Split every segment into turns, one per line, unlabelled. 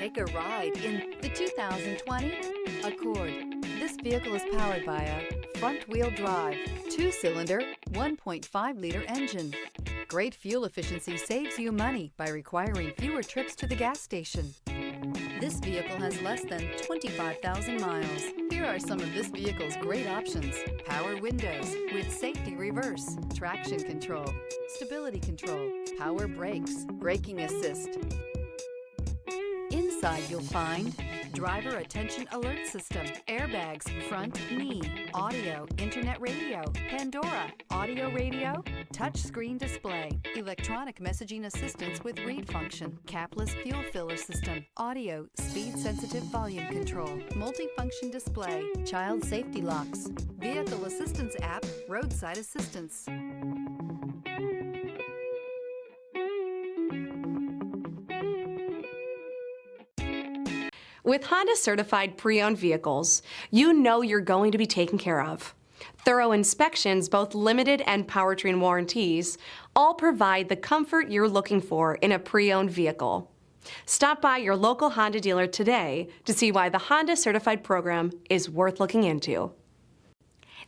Take a ride in the 2020 Accord. This vehicle is powered by a front-wheel drive, 2-cylinder, 1.5-liter engine. Great fuel efficiency saves you money by requiring fewer trips to the gas station. This vehicle has less than 25,000 miles. Here are some of this vehicle's great options: power windows with safety reverse, traction control, stability control, power brakes, braking assist. Inside you'll find driver attention alert system, airbags, front knee, audio, internet radio, Pandora, audio radio, touch screen display, electronic messaging assistance with read function, capless fuel filler system, audio, speed sensitive volume control, multifunction display, child safety locks, vehicle assistance app, roadside assistance.
With Honda certified pre-owned vehicles, you know you're going to be taken care of. Thorough inspections, both limited and powertrain warranties, all provide the comfort you're looking for in a pre-owned vehicle. Stop by your local Honda dealer today to see why the Honda certified program is worth looking into.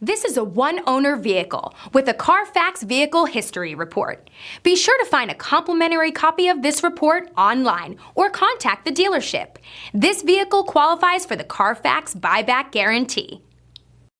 This is a one-owner vehicle with a CARFAX Vehicle History Report. Be sure to find a complimentary copy of this report online or contact the dealership. This vehicle qualifies for the CARFAX Buyback Guarantee.